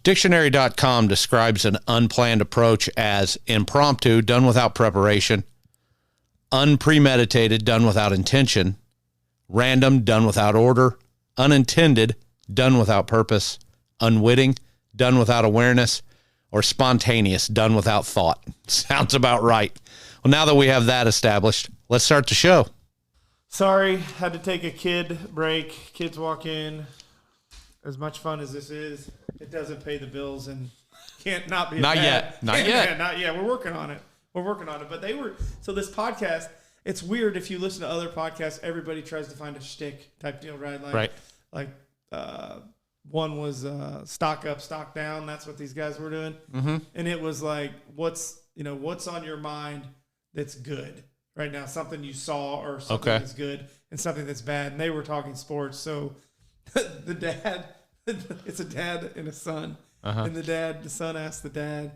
Dictionary.com describes an unplanned approach as impromptu, done without preparation, unpremeditated, done without intention, random, done without order, unintended, done without purpose, unwitting, done without awareness, or spontaneous, done without thought. Sounds about right. Well, now that we have that established, let's start the show. Sorry, had to take a kid break. Kids walk in. As much fun as this is, it doesn't pay the bills and can't not be Not bad. yet. Not yet. Not yet. We're working on it. But so this podcast, it's weird if you listen to other podcasts, everybody tries to find a shtick type deal, right? Like one was stock up, stock down. That's what these guys were doing. Mm-hmm. And it was like, what's on your mind that's good right now? Something you saw or something that's good and something that's bad. And they were talking sports. So the dad, it's a dad and a son. Uh-huh. And the son asks the dad,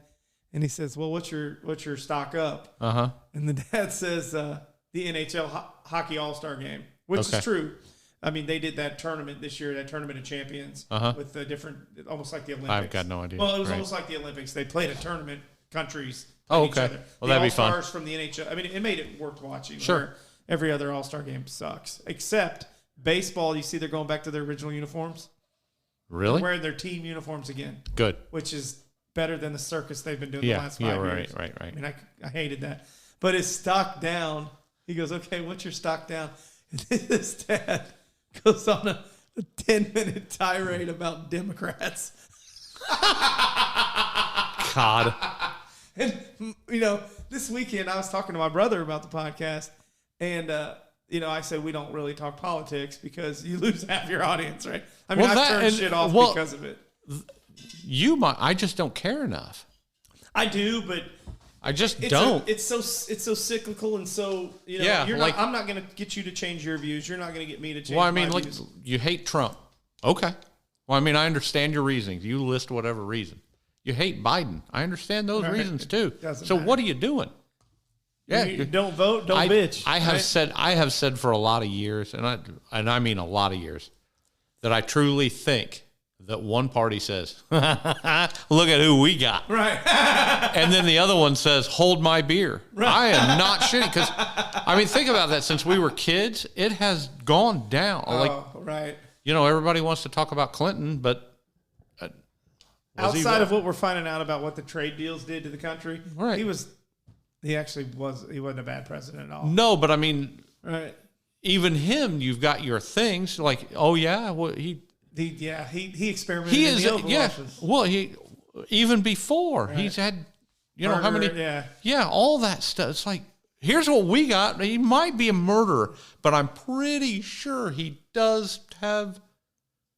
and he says, well, what's your stock up? Uh-huh. And the dad says, the NHL hockey all-star game, which is true. I mean, they did that tournament this year, that tournament of champions with the different, almost like the Olympics. I've got no idea. Well, it was almost like the Olympics. They played a tournament, countries. Oh, each other. Well, the that'd be fun. All-stars from the NHL. I mean, it made it worth watching. Sure. Every other all-star game sucks. Except baseball, you see they're going back to their original uniforms. Really? They're wearing their team uniforms again. Good. Which is better than the circus they've been doing the last 5 years. Right. I mean, I hated that. But his stock down, he goes, okay, what's your stock down? And his dad goes on a 10-minute tirade about Democrats. God. And, this weekend I was talking to my brother about the podcast, and, I said we don't really talk politics because you lose half your audience, right? I mean, I've turned shit off because of it. I just don't care enough. I do, but I just don't. It's so cyclical and so I'm not going to get you to change your views. You're not going to get me to change. Well, I mean, my views. You hate Trump, okay? Well, I mean, I understand your reasons. You list whatever reason. You hate Biden. I understand those reasons too. So matter. What are you doing? Yeah, you don't vote, don't bitch. I have said for a lot of years, and I mean a lot of years, that I truly think that one party says, "Look at who we got," right, and then the other one says, "Hold my beer." Right. I am not shitting because, I mean, think about that. Since we were kids, it has gone down. Right. Everybody wants to talk about Clinton, but outside of what we're finding out about what the trade deals did to the country, right? He wasn't a bad president at all. No, but I mean, right. Even him, you've got your things like, oh yeah, well he experimented. He is, in the yeah. Well, he even before he's had, murder, how many? Yeah, all that stuff. It's like, here's what we got. He might be a murderer, but I'm pretty sure he does have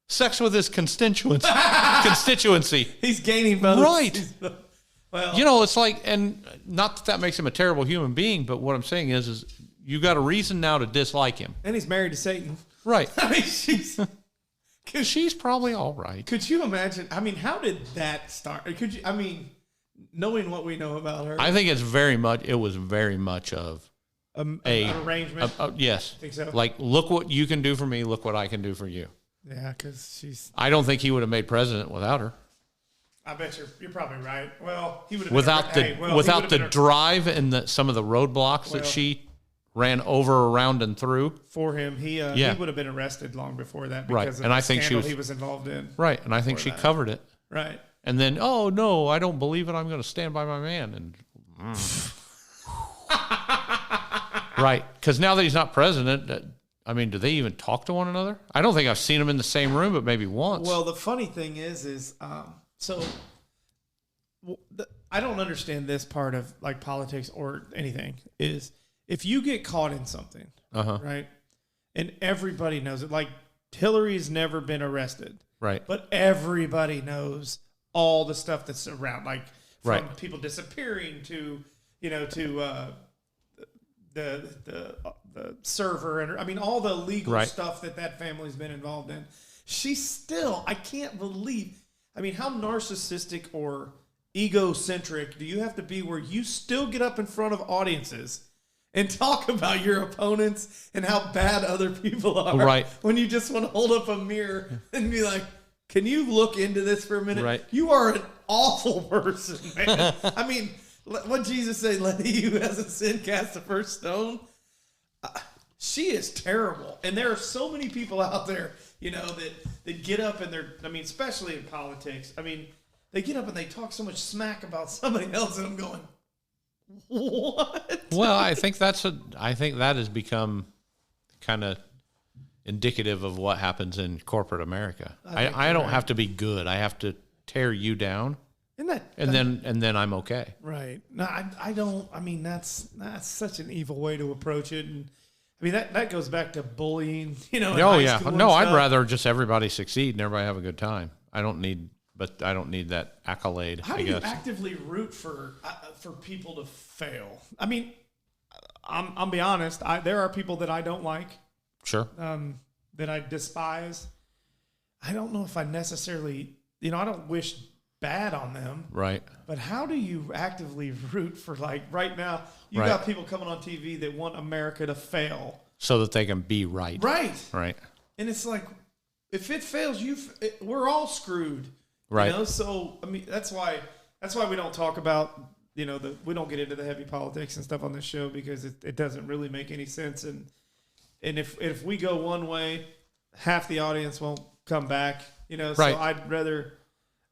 sex with his constituency. He's gaining votes. Right. Well, it's like, and not that makes him a terrible human being, but what I'm saying is you got a reason now to dislike him. And he's married to Satan. Right. I mean, she's probably all right. Could you imagine? I mean, how did that start? Knowing what we know about her. I think it was very much of an arrangement. Yes. I think so. Like, look what you can do for me. Look what I can do for you. Yeah, because I don't think he would have made president without her. I bet you're probably right. Well, he would have without the drive and some of the roadblocks that she ran over, around, and through for him. He would have been arrested long before that because of the scandal he was involved in. Right, and I think she covered it. Right, and then oh no, I don't believe it. I'm going to stand by my man. And right, because now that he's not president. I mean, do they even talk to one another? I don't think I've seen them in the same room, but maybe once. Well, the funny thing is I don't understand this part of like politics or anything. Is if you get caught in something, right, and everybody knows it. Like Hillary's never been arrested, right? But everybody knows all the stuff that's around, like from people disappearing to the server, and I mean all the legal stuff that family's been involved in. She's still, I can't believe. I mean, how narcissistic or egocentric do you have to be where you still get up in front of audiences and talk about your opponents and how bad other people are, right? When you just want to hold up a mirror and be like, can you look into this for a minute? Right. You are an awful person, man. I mean, what Jesus said, let he who hasn't sinned cast the first stone. She is terrible. And there are so many people out there, that get up and especially in politics. I mean, they get up and they talk so much smack about somebody else, and I'm going, what? Well, I think that has become kind of indicative of what happens in corporate America. I don't have to be good. I have to tear you down. And then I'm okay. Right. No, I don't. I mean, that's such an evil way to approach it. And I mean, that goes back to bullying, in high school No, I'd rather just everybody succeed and everybody have a good time. I don't need that accolade. How do you actively root for people to fail? I mean, I'll be honest. There are people that I don't like. Sure. That I despise. I don't know if I necessarily, I don't wish bad on them. Right. But how do you actively root for, right now, you got people coming on TV that want America to fail. So that they can be right. Right. Right. And it's like, if it fails, we're all screwed. Right. So, I mean, that's why we don't talk about, we don't get into the heavy politics and stuff on this show, because it doesn't really make any sense. And if we go one way, half the audience won't come back, Right. So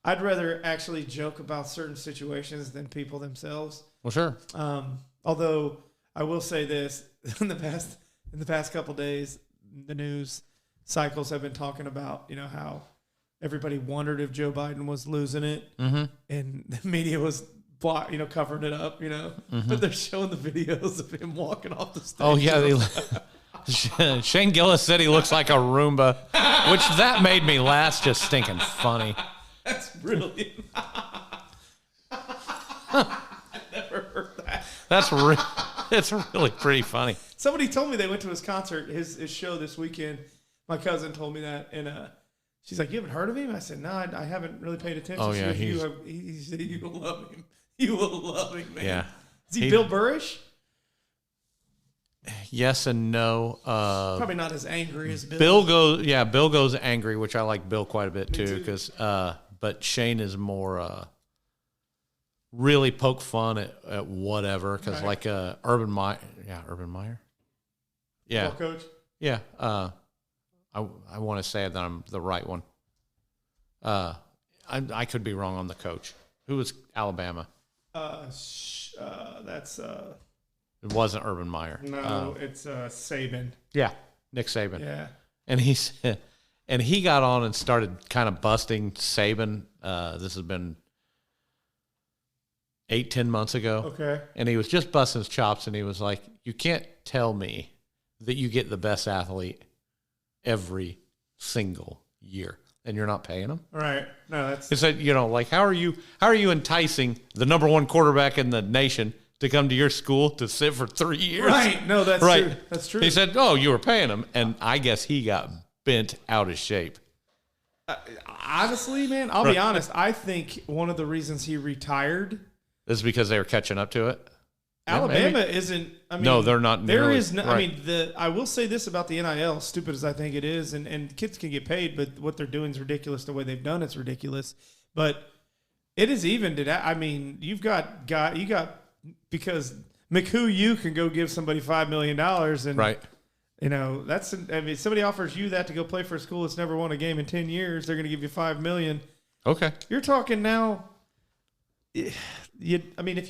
I'd rather actually joke about certain situations than people themselves. Well, sure. Although I will say this, in the past couple of days, the news cycles have been talking about, how everybody wondered if Joe Biden was losing it, and the media was covering it up, but they're showing the videos of him walking off the stage. Oh yeah, Shane Gillis said he looks like a Roomba, which that made me laugh, just stinking funny. That's brilliant. I never heard that. It's really pretty funny. Somebody told me they went to his concert, his show this weekend. My cousin told me that, and she's like, "You haven't heard of him?" I said, "No, I haven't really paid attention." Oh yeah, he said, "You will love him. You will love him, man." Yeah. Is he Bill Burrish? Yes and no. Probably not as angry as Bill. Bill goes angry, which I like Bill quite a bit too, because but Shane is more really poke fun at whatever, because right. Like Urban Meyer, yeah, ball coach, yeah. I want to say that I'm the right one. I could be wrong on the coach. Who was Alabama? That's. It wasn't Urban Meyer. No, it's Saban. Yeah, Nick Saban. Yeah, and he got on and started kind of busting Saban. This has been 8-10 months ago. Okay, and he was just busting his chops, and he was like, "You can't tell me that you get the best athlete every single year, and you're not paying them." Right. No, that's. He said, like, how are you enticing the number one quarterback in the nation to come to your school to sit for 3 years? Right. No, that's right. True. That's true. He said, "Oh, you were paying him," and I guess he got bent out of shape. Honestly, man, I'll be honest. I think one of the reasons he retired is because they were catching up to it. Alabama isn't. I mean, no, they're not. There nearly, is no. Right. I mean, I will say this about the NIL. Stupid as I think it is, and kids can get paid, but what they're doing is ridiculous. The way they've done it's ridiculous. But it is even to that. I mean, you got because McHugh can go give somebody $5 million, and right. That's. I mean, somebody offers you that to go play for a school that's never won a game in 10 years. They're going to give you $5 million. Okay. You're talking now. I mean, if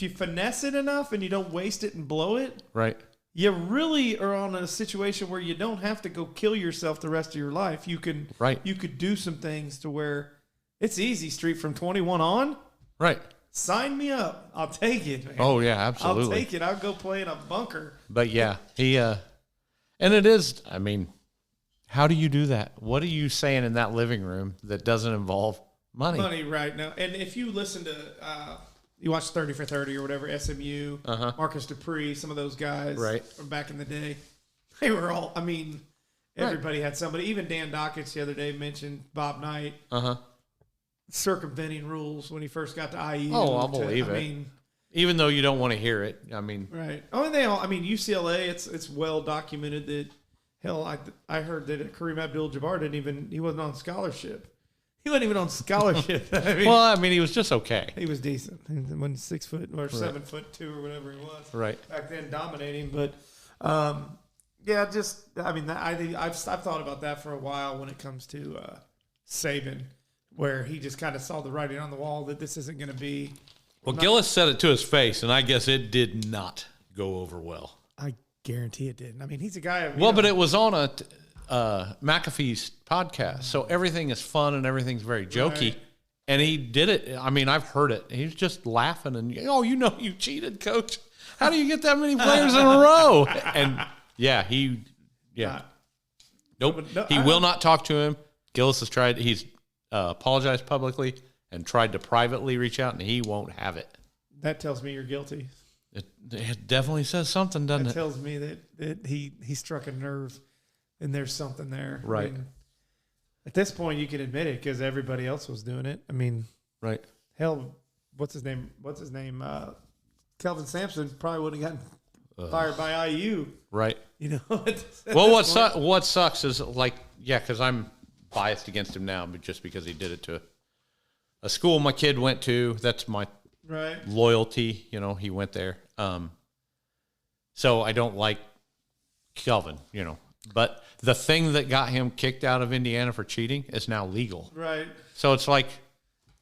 you finesse it enough and you don't waste it and blow it, right? You really are on a situation where you don't have to go kill yourself the rest of your life. You can, right? You could do some things to where it's easy. Street from 21 on, right? Sign me up. I'll take it, man. Oh yeah, absolutely. I'll take it. I'll go play in a bunker. But yeah, he and it is. I mean, how do you do that? What are you saying in that living room that doesn't involve money? Money right now. And if you listen to, you watch 30 for 30 or whatever, SMU, Marcus Dupree, some of those guys from back in the day, they were all, I mean, everybody had somebody. Even Dan Dockich the other day mentioned Bob Knight circumventing rules when he first got to IU. Oh, I'll believe it. I mean, even though you don't want to hear it, I mean. Right. Oh, and they all, I mean, UCLA, it's well documented that Hell, I heard that Kareem Abdul-Jabbar he wasn't on scholarship. He wasn't even on scholarship. I mean, he was just okay. He was decent. He wasn't 6 foot or 7'2" or whatever he was. Right. Back then, dominating. But, I've thought about that for a while when it comes to Saban, where he just kind of saw the writing on the wall that this isn't going to be. Well, Gillis said it to his face, and I guess it did not go over well. I guarantee it didn't. I mean, he's a guy. But it was on a McAfee's podcast, so everything is fun and everything's very jokey. Right. And he did it. I mean, I've heard it. He was just laughing and, you cheated, coach. How do you get that many players in a row? And nope. He will not talk to him. Gillis has tried. He's apologized publicly and tried to privately reach out, and he won't have it. That tells me you're guilty. It definitely says something, doesn't it? That tells me that he struck a nerve, and there's something there. Right. I mean, at this point, you can admit it because everybody else was doing it. I mean, right. Hell, what's his name? Kelvin Sampson probably would have gotten fired by IU. Right. Well, what sucks is because I'm biased against him now, but just because he did it to a school my kid went to, that's my loyalty. He went there. So I don't like Kelvin, But the thing that got him kicked out of Indiana for cheating is now legal. Right. So it's like,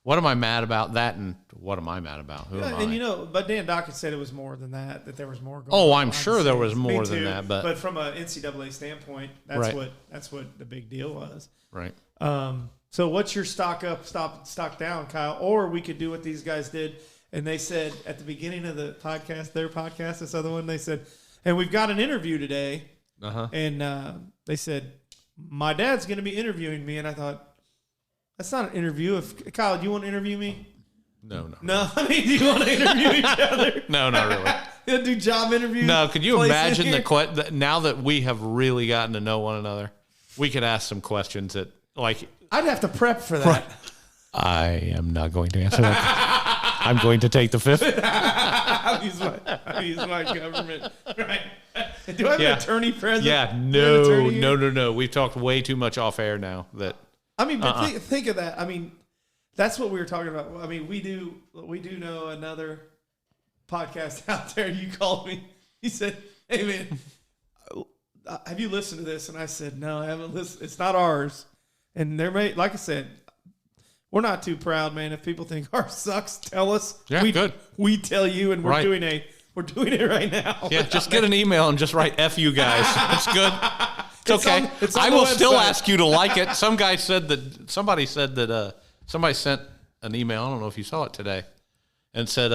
what am I mad about that, and what am I mad about? Who am I? And but Dan Dockett said it was more than that there was more going on. Oh, I'm sure there was more than that. But from an NCAA standpoint, that's what the big deal was. Right. So what's your stock up, stock down, Kyle? Or we could do what these guys did. And they said at the beginning of the podcast, their podcast, this other one, they said, and we've got an interview today. Uh-huh. And they said, my dad's going to be interviewing me. And I thought, that's not an interview. Kyle, do you want to interview me? No. No, I mean, do you want to interview each other? No, not really. You'll do job interviews? No, could you imagine now that we have really gotten to know one another, we could ask some questions that, I'd have to prep for that. Right. I am not going to answer that. I'm going to take the fifth. I'll use my government. Right. Do I have an attorney present? Yeah, no. We've talked way too much off air now. Think of that. I mean, that's what we were talking about. I mean, we do know another podcast out there. You called me. You said, "Hey man, have you listened to this?" And I said, "No, I haven't listened. It's not ours." And like I said, we're not too proud, man. If people think ours sucks, tell us. Yeah, good. We tell you, and we're doing it right now. Yeah, just get an email and just write "F you guys." It's good. It's okay. I will still ask you to like it. Somebody said that somebody sent an email. I don't know if you saw it today, and said,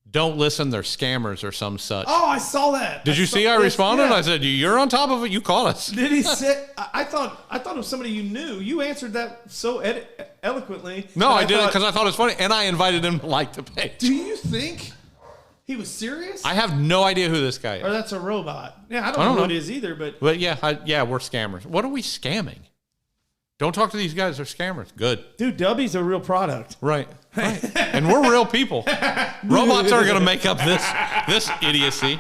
"Don't listen, they're scammers or some such." Oh, I saw that. Did you see? I responded. Yeah. I said, "You're on top of it. You call us." Did he say? I thought it was somebody you knew. You answered that so eloquently. No, I did it because I thought it was funny, and I invited him to like the page. Do you think he was serious? I have no idea who this guy is. Or that's a robot. Yeah, I don't know who it is either. But yeah, we're scammers. What are we scamming? Don't talk to these guys. They're scammers. Good. Dude, Dubby's a real product. Right. And we're real people. Robots aren't going to make up this idiocy.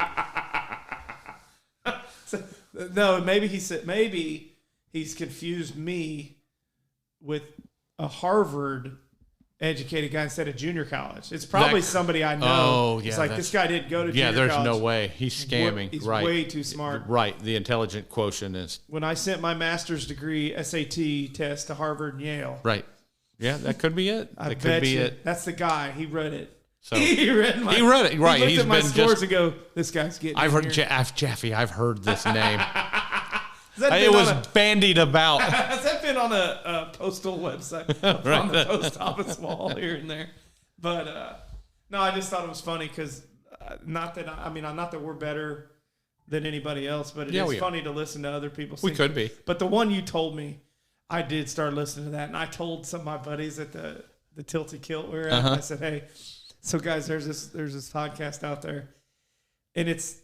No, maybe he's confused me with a Harvard educated guy instead of junior college. It's probably somebody I know. Oh, yeah. It's like, this guy didn't go to junior college. Yeah, there's no way. He's scamming. He's way too smart. Right. The intelligent quotient is. When I sent my master's degree SAT test to Harvard and Yale. Right. Yeah, that could be it. That could be it. That's the guy. He read it. So he read it. Right. He looked at my scores and go, this guy's getting I've heard Jeffy. I've heard this name. It was bandied about. Has that been on a postal website? Right. On the post office wall here and there. But no, I just thought it was funny because not that we're better than anybody else, but it is funny to listen to other people's things. We could be. But the one you told me, I did start listening to that, and I told some of my buddies at the Tilted Kilt we were at, I said, hey, so guys, there's this podcast out there, and it's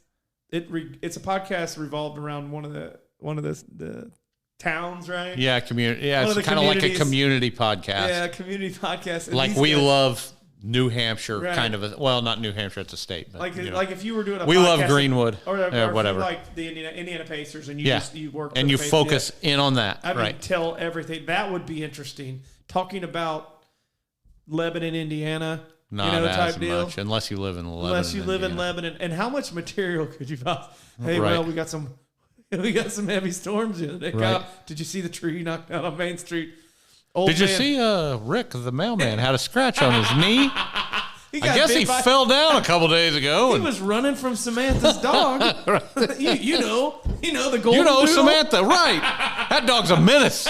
a podcast revolved around one of the towns, right? Yeah, community. Yeah, it's kind of like a community podcast. Yeah, a community podcast. And like we love New Hampshire kind of not New Hampshire, it's a state. But, like if you were doing a we love Greenwood or whatever. Like the Indiana Pacers and you work and you focus in on that. I mean, tell everything. That would be interesting. Talking about Lebanon, Indiana, not type as deal. much unless you live in Lebanon. Unless you live in Lebanon, and how much material could you find? Hey, well, we got some heavy storms the other day. Right. Did you see the tree knocked out on Main Street? Did you see Rick, the mailman, had a scratch on his knee? I guess he fell down a couple days ago. He was running from Samantha's dog. you know the golden doodle. Samantha, right. That dog's a menace.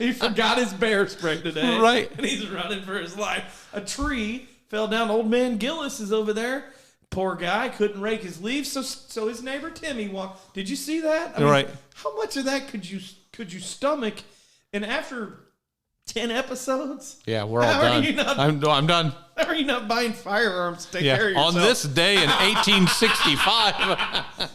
He forgot his bear spray today. Right. And he's running for his life. A tree fell down. Old man Gillis is over there. Poor guy couldn't rake his leaves, so his neighbor Timmy walked. Did you see that? I mean, right. How much of that could you stomach? And after 10 episodes, yeah, we're all done. I'm done. How are you not buying firearms to take care of yourself? On this day in 1865.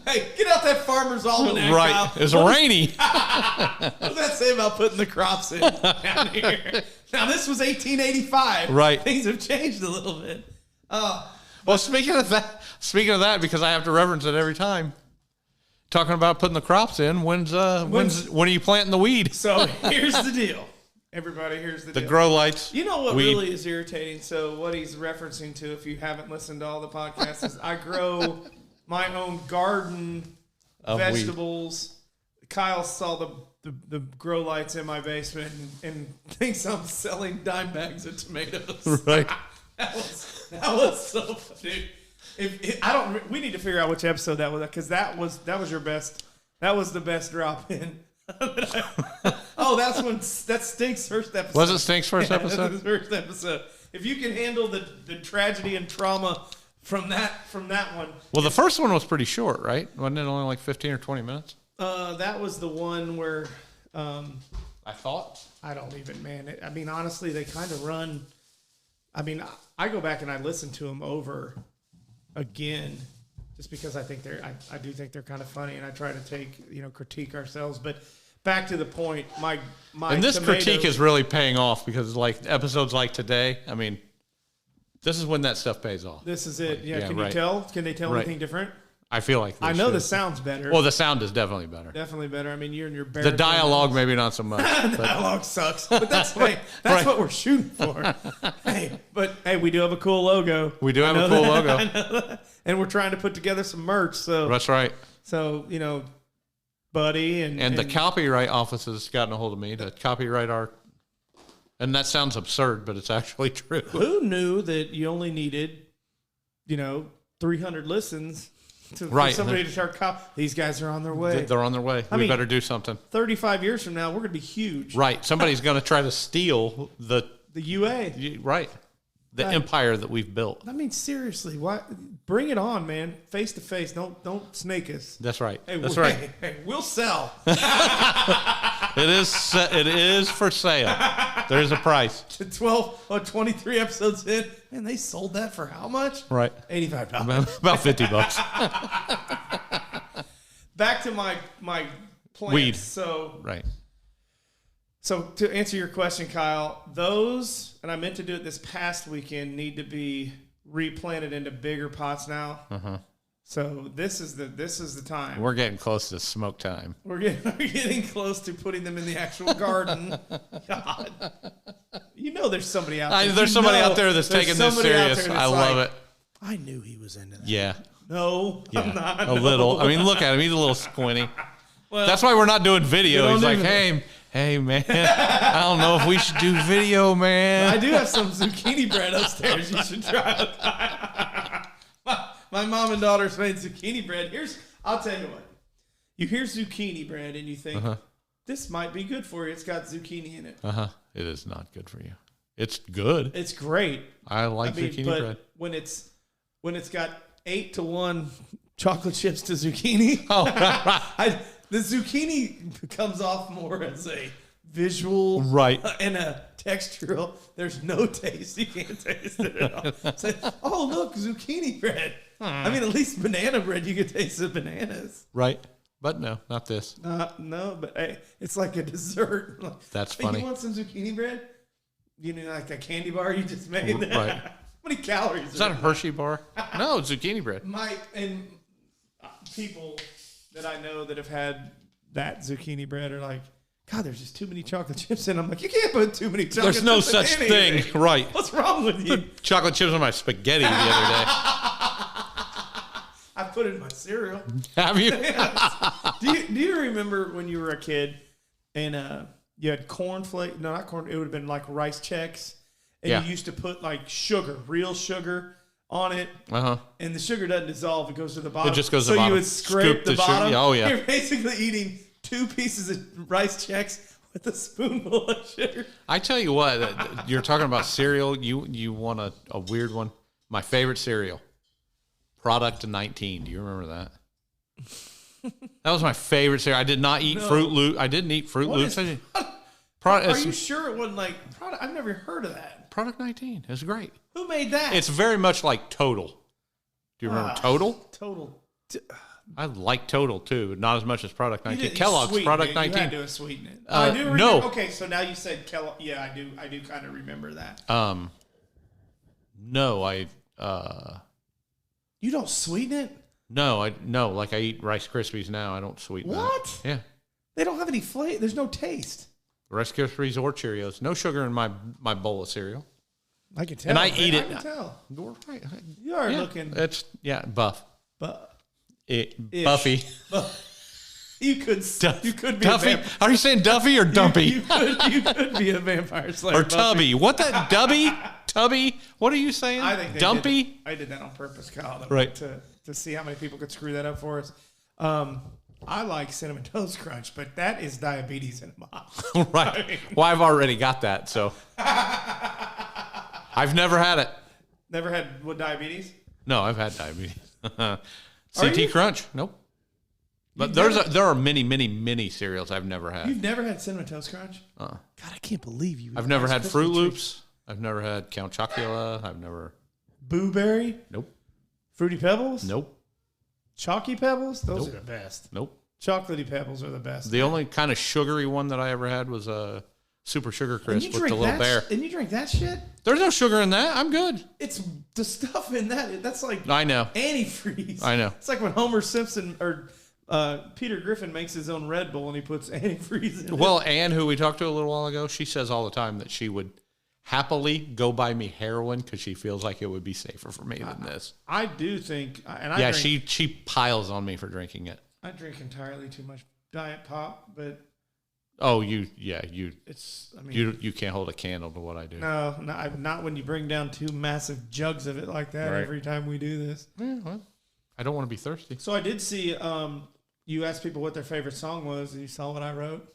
Hey, get out that farmer's almanac. Right, Kyle. it's rainy. What does that say about putting the crops in down here? Now this was 1885. Right, things have changed a little bit. Well, speaking of that, because I have to reference it every time. Talking about putting the crops in, when are you planting the weed? So here's the deal. Everybody, here's the deal. The grow lights. You know what really is irritating? So what he's referencing to, if you haven't listened to all the podcasts, is I grow my own garden of vegetables. Weed. Kyle saw the grow lights in my basement and thinks I'm selling dime bags of tomatoes. Right. That was so funny. We need to figure out which episode that was, because that was your best. That was the best drop in. That's Stink's first episode. Was it Stink's first episode? That was his first episode. If you can handle the tragedy and trauma from that one. Well, the first one was pretty short, right? Wasn't it only like 15 or 20 minutes? That was the one where I thought. I don't even, man. I mean, honestly, they kind of run. I mean, I go back and I listen to them over again, just because I think I do think they're kind of funny, and I try to critique ourselves. But back to the point, my and this critique is really paying off, because like episodes like today, I mean, this is when that stuff pays off. This is it. Yeah. Can you tell? Can they tell anything different? I feel like I know the sound's better. Well, the sound is definitely better. Definitely better. I mean, you're in your the dialogue maybe not so much. Dialogue sucks, but that's that's what we're shooting for. Hey, we do have a cool logo. We do have a cool logo, and we're trying to put together some merch. So that's right. So Buddy and the copyright office has gotten a hold of me to copyright our. And that sounds absurd, but it's actually true. Who knew that you only needed, 300 listens for somebody to start These guys are on their way. They're on their way. We better do something. 35 years from now, we're going to be huge. Right. Somebody's going to try to steal the UA. Right. The empire that we've built. I mean, seriously, why? Bring it on, man. Face to face. Don't snake us. That's right. Hey, That's right. Hey, we'll sell. It is for sale. There's a price. 23 episodes in, and they sold that for how much? Right. $85. About $50. Back to my plants. Weed. So to answer your question, Kyle, those, and I meant to do it this past weekend, need to be replanted into bigger pots now. Uh-huh. So this is the time. We're getting close to smoke time. We're getting close to putting them in the actual garden. God, there's somebody out there. There's somebody out there that's taking this serious. I love it. I knew he was into that. Yeah. No, yeah. I'm not. A little. I mean, look at him. He's a little squinty. Well, that's why we're not doing video. He's like, hey, man, I don't know if we should do video, man. I do have some zucchini bread upstairs. You should try it. My mom and daughter's made zucchini bread. I'll tell you what. You hear zucchini bread and you think, this might be good for you. It's got zucchini in it. It is not good for you. It's good. It's great. I like zucchini bread. When it's got 8-to-1 chocolate chips to zucchini, the zucchini comes off more as a visual and a textural. There's no taste. You can't taste it at all. Say, oh, look, zucchini bread. I mean, at least banana bread, you can taste the bananas. Right. But no, not this. No, but hey, it's like a dessert. That's funny. You want some zucchini bread? You know, like that candy bar you just made. Right. How many calories? Is that a Hershey bar? No, it's zucchini bread. People that I know that have had that zucchini bread are like, God, there's just too many chocolate chips in. I'm like, you can't put too many chocolate chips in. There's no such thing. Right. What's wrong with you? Put chocolate chips on my spaghetti the other day. I put it in my cereal. Have you? Do you remember when you were a kid and you had cornflake? No, not corn. It would have been like Rice Chex. And you used to put like sugar, real sugar on it. And the sugar doesn't dissolve. It goes to the bottom. It just goes to the bottom. So you would scrape the bottom. Sugar. Oh, yeah. You're basically eating 2 pieces of Rice Chex with a spoonful of sugar. I tell you what, you're talking about cereal. You want a weird one. My favorite cereal, Product 19. Do you remember that? That was my favorite cereal. I did not eat Fruit Loops. I didn't eat Fruit Loops. Are you sure it wasn't like Product? I've never heard of that. Product 19. It's great. Who made that? It's very much like Total. Do you remember Total? Total. I like Total too, but not as much as Product 19. Kellogg's Product 19. You had to sweeten it. I do remember. No. Okay, so now you said Kellogg. Yeah, I do kind of remember that. No, You don't sweeten it? No, like I eat Rice Krispies now. I don't sweeten What? that. Yeah. They don't have any flavor. There's no taste. Rice Krispies or Cheerios. No sugar in my bowl of cereal. I can tell. And I eat it. I can tell. You are looking. It's buff. Buffy. You could be Duffy. Are you saying Duffy or Dumpy? You could be a vampire slayer. Or Tubby. What that Dubby? Tubby? What are you saying? I think Dumpy? I did that on purpose, Kyle. Right. To see how many people could screw that up for us. I like Cinnamon Toast Crunch, but that is diabetes in a bottle. Right. Well, I've already got that, so. I've never had it. Never had diabetes? No, I've had diabetes. CT Crunch? Nope. But there are many cereals I've never had. You've never had Cinnamon Toast Crunch? God, I can't believe you. I've never had Fruit Loops. I've never had Count Chocula. I've never. Boo Berry? Nope. Fruity Pebbles? Nope. Chalky Pebbles? Those are the best. Nope. Chocolatey Pebbles are the best. The only kind of sugary one that I ever had was a Super Sugar Crisp with the little bear. And you drink that shit? There's no sugar in that. I'm good. It's the stuff in that. That's like I know. Antifreeze. I know. It's like when Homer Simpson or Peter Griffin makes his own Red Bull and he puts antifreeze in it. Well, Anne, who we talked to a little while ago, she says all the time that she would happily go buy me heroin because she feels like it would be safer for me than this. I do think, she piles on me for drinking it. I drink entirely too much Diet Pop, but you can't hold a candle to what I do. No, not when you bring down 2 massive jugs of it like that every time we do this. Yeah, well, I don't want to be thirsty. So I did see you asked people what their favorite song was, and you saw what I wrote.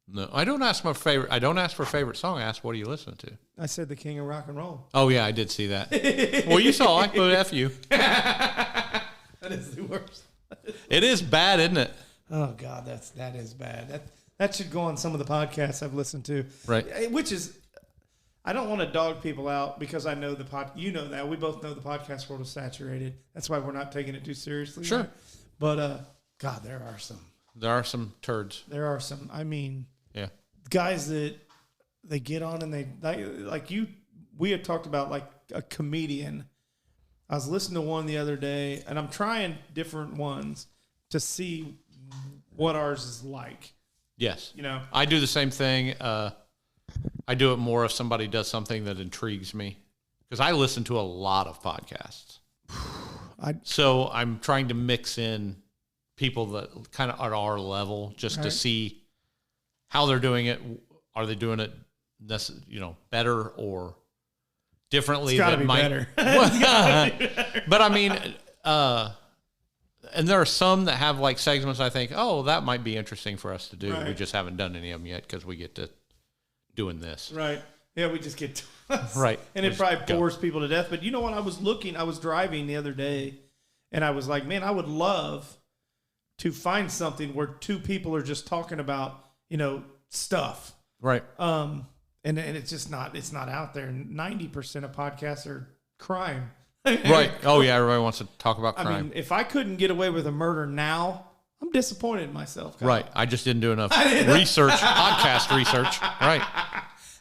No, I don't ask for favorite song. I ask, what are you listening to? I said the King of Rock and Roll. Oh yeah, I did see that. Well, you saw I put F you. That is the worst. It is bad, isn't it? Oh God, that is bad. That should go on some of the podcasts I've listened to. Right. Which is, I don't want to dog people out because I know you know that. We both know the podcast world is saturated. That's why we're not taking it too seriously. Sure. Right? But God, there are some. There are some turds. There are some. I mean, yeah, guys that they get on and they like you. We had talked about like a comedian. I was listening to one the other day, and I'm trying different ones to see what ours is like. Yes. You know, I do the same thing. I do it more if somebody does something that intrigues me because I listen to a lot of podcasts. So I'm trying to mix in people that kind of are at our level just to see how they're doing it. Are they doing it, better or differently? It's gotta be better. But I mean, and there are some that have like segments I think, oh, that might be interesting for us to do. Right. We just haven't done any of them yet because we get to doing this. Right. Yeah, we just get to right. And it probably bores people to death. But you know what? I was driving the other day and I was like, man, I would love to find something where 2 people are just talking about, stuff. Right. And it's just it's not out there. 90% of podcasts are crime. Right. Oh yeah, everybody wants to talk about crime. I mean, if I couldn't get away with a murder now, I'm disappointed in myself. Kyle. Right. I just didn't do enough research, podcast research. Right.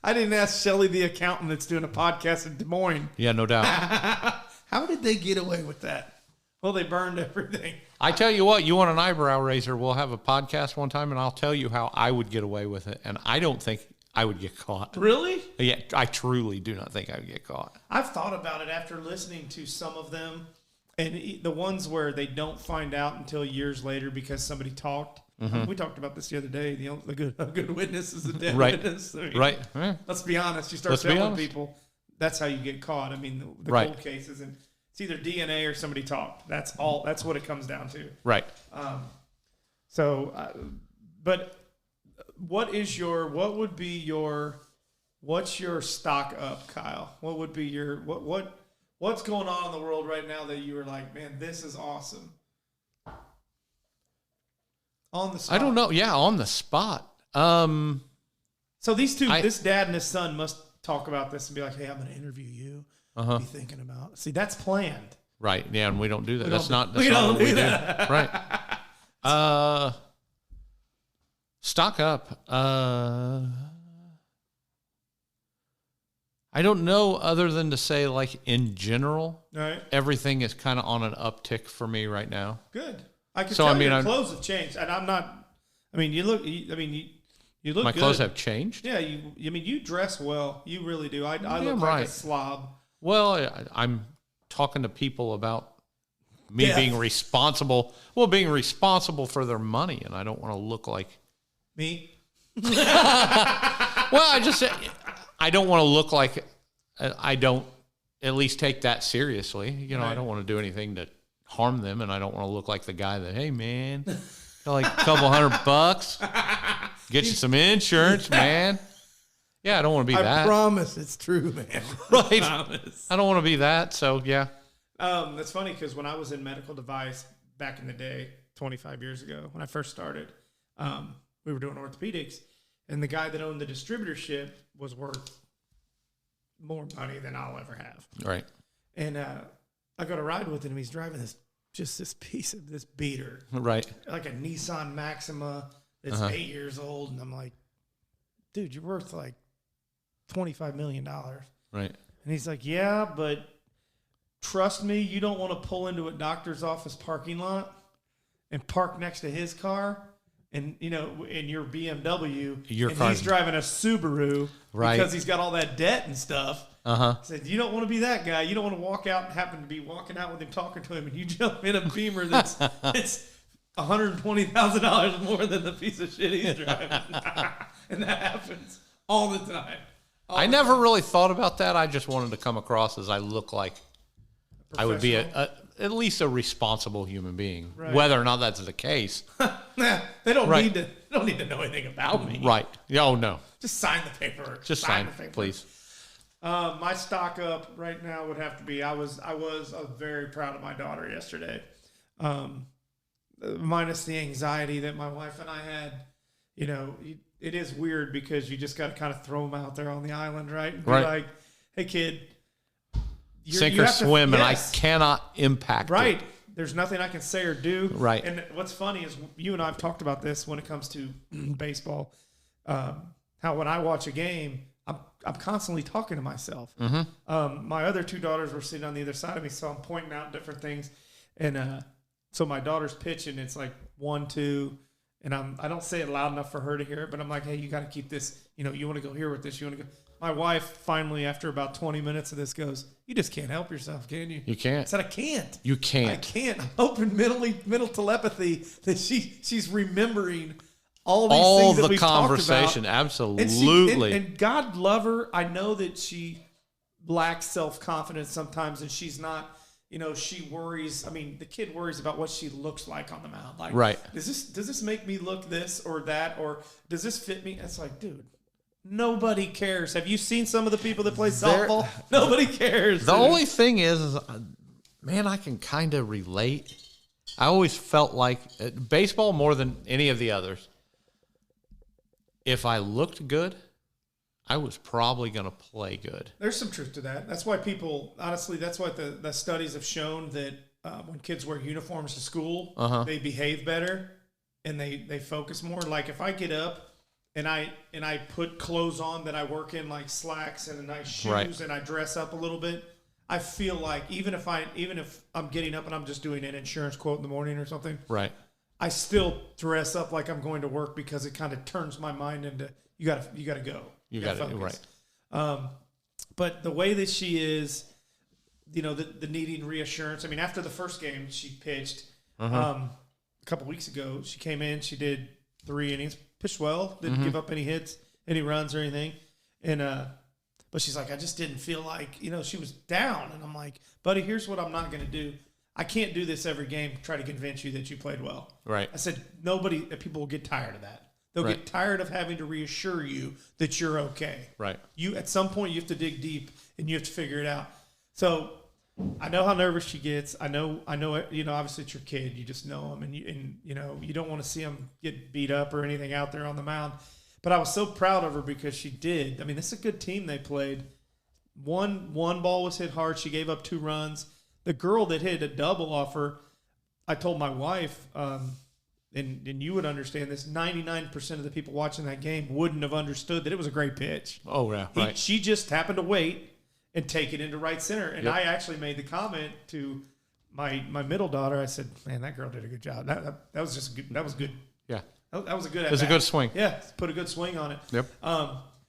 I didn't ask Shelly, the accountant that's doing a podcast in Des Moines. Yeah, no doubt. How did they get away with that? Well, they burned everything. I tell you what, you want an eyebrow raiser, we'll have a podcast one time, and I'll tell you how I would get away with it. And I don't think I would get caught. Really? Yeah, I truly do not think I would get caught. I've thought about it after listening to some of them, and the ones where they don't find out until years later because somebody talked. Mm-hmm. We talked about this the other day. A good witness is a dead witness. I mean, right. Let's be honest. You start telling people, that's how you get caught. I mean, the cold cases, and it's either DNA or somebody talked. That's all. That's what it comes down to. Right. But what's your stock up, Kyle? What would be your what's going on in the world right now that you were like, man, this is awesome? On the spot. I don't know. Yeah, on the spot. So these two, this dad and his son must talk about this and be like, hey, I'm going to interview you. Be thinking about. See, that's planned. Right. Yeah, and we don't do that. That's not what we do. Right. Stock up. I don't know other than to say, like, in general, everything is kind of on an uptick for me right now. Good. I can tell your clothes have changed, and I'm not. I mean, you look. You look. My good. clothes have changed. Yeah, you dress well. You really do. I look like a slob. Well, I'm talking to people about me being responsible. Well, being responsible for their money, and I don't want to look like me. Well, I don't want to look like I don't at least take that seriously. You know, I don't want to do anything to harm them, and I don't want to look like the guy that, hey, man, got like a couple $100, get you some insurance, man. Yeah, I don't want to be that. I promise it's true, man. Right. I don't want to be that, so yeah. That's funny because when I was in medical device back in the day, 25 years ago, when I first started, we were doing orthopedics, and the guy that owned the distributorship was worth more money than I'll ever have. Right. And I got a ride with him. He's driving this piece of this beater. Right. Like a Nissan Maxima that's 8 years old. And I'm like, dude, you're worth like $25 million. Right. And he's like, yeah, but trust me, you don't want to pull into a doctor's office parking lot and park next to his car. And, you know, in your BMW, he's driving a Subaru because he's got all that debt and stuff. I said, you don't want to be that guy. You don't want to walk out and happen to be walking out with him, talking to him, and you jump in a Beamer that's it's $120,000 more than the piece of shit he's driving. And that happens all the time. I never really thought about that. I just wanted to come across as I look like I would be at least a responsible human being. Right. Whether or not that's the case. They don't need to know anything about me. Right. Oh, no. Just sign the paper. Just sign the paper, please. My stock up right now would have to be, I was very proud of my daughter yesterday. Minus the anxiety that my wife and I had. You know, it is weird because you just got to kind of throw them out there on the island, right? And be like, hey, kid. Sink or swim, and I cannot impact it. There's nothing I can say or do. Right. And what's funny is you and I have talked about this when it comes to baseball. How when I watch a game, I'm constantly talking to myself. My other two daughters were sitting on the other side of me, so I'm pointing out different things. And so my daughter's pitching, it's like 1-2, and I don't say it loud enough for her to hear it, but I'm like, hey, you got to keep this. You know, you want to go here with this. You want to go. My wife finally, after about 20 minutes of this, goes, you just can't help yourself, can you? You can't. I said, I can't. You can't. I can't. I'm hoping mental telepathy that she's remembering all these things that we've conversation. Talked about. Absolutely. And God love her. I know that she lacks self-confidence sometimes, and she's not, you know, she worries. I mean, the kid worries about what she looks like on the mound. Like, does this make me look this or that, or does this fit me? It's like, dude. Nobody cares. Have you seen some of the people that play softball? Nobody cares. The only thing is, man, I can kind of relate. I always felt like baseball more than any of the others. If I looked good, I was probably going to play good. There's some truth to that. That's why people, honestly, that's what the studies have shown that when kids wear uniforms to school, they behave better and they focus more. Like if I get up and I put clothes on that I work in, like slacks and nice shoes, and I dress up a little bit, I feel like even if I'm getting up and I'm just doing an insurance quote in the morning or something, right, I still dress up like I'm going to work because it kind of turns my mind into you got to go. You got to right. But the way that she is, the needing reassurance. I mean, after the first game she pitched a couple weeks ago, she came in, she did 3 innings, pitched well, didn't give up any hits, any runs or anything, and but she's like, I just didn't feel like, she was down, and I'm like, buddy, here's what I'm not going to do. I can't do this every game, try to convince you that you played well. Right. I said, people will get tired of that. They'll get tired of having to reassure you that you're okay. Right. You, at some point, you have to dig deep and you have to figure it out. So I know how nervous she gets. I know. Obviously it's your kid. You just know him, and you don't want to see him get beat up or anything out there on the mound. But I was so proud of her because she did. I mean, this is a good team they played. One ball was hit hard. She gave up 2 runs. The girl that hit a double off her, I told my wife, and you would understand this, 99% of the people watching that game wouldn't have understood that it was a great pitch. Oh, yeah, right. She just happened to wait and take it into right center. And I actually made the comment to my middle daughter. I said, man, that girl did a good job. That was just good. That was good. Yeah. That was a good. It was a good swing. Yeah, put a good swing on it. Yep.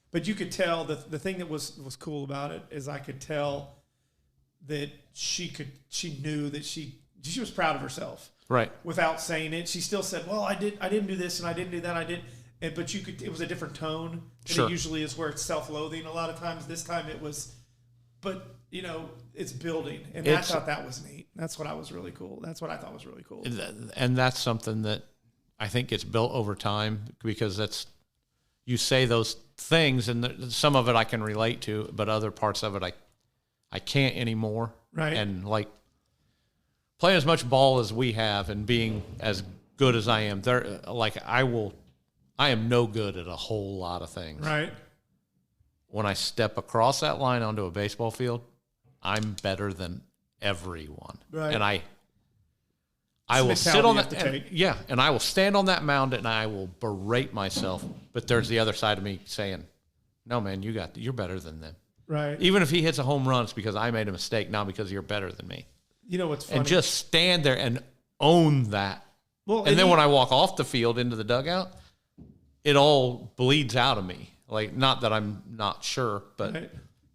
But you could tell the thing that was cool about it is I could tell that she knew that she was proud of herself. Right. Without saying it, she still said, "Well, I didn't do this and I didn't do that. I did." But it was a different tone. Sure. And it usually is where it's self-loathing. A lot of times, this time it was, but it's building, and I thought that was neat. That's what I was really cool. That's what I thought was really cool. And that's something that I think gets built over time, because you say those things, and some of it I can relate to, but other parts of it I can't anymore. Right. And like playing as much ball as we have and being as good as I am, I am no good at a whole lot of things. Right. When I step across that line onto a baseball field, I'm better than everyone. Right. And I will sit on that. And I will stand on that mound and I will berate myself. But there's the other side of me saying, "No, man, you're better than them." Right. Even if he hits a home run, it's because I made a mistake, not because you're better than me. You know what's funny? And just stand there and own that. Well, and then when I walk off the field into the dugout, it all bleeds out of me. Like, not that I'm not sure, but right.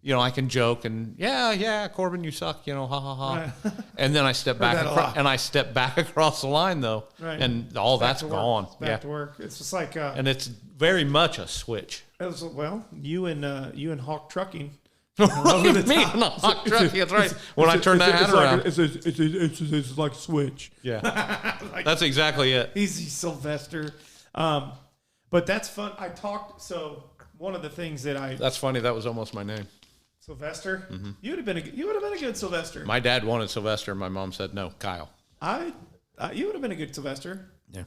I can joke and yeah, Corbin, you suck, ha ha ha. Right. And then I step back across the line though, right. And all that's gone. Back to work. It's just like and it's very much a switch. You and Hawk Trucking. What do you mean? Hawk Trucking, that's right. When I turn that hat around, it's like a switch. Yeah, that's exactly it. He's Sylvester. But that's fun. One of the things that that's funny. That was almost my name. Sylvester. Mm-hmm. You would have been a good Sylvester. My dad wanted Sylvester. My mom said no, Kyle. You would have been a good Sylvester. Yeah.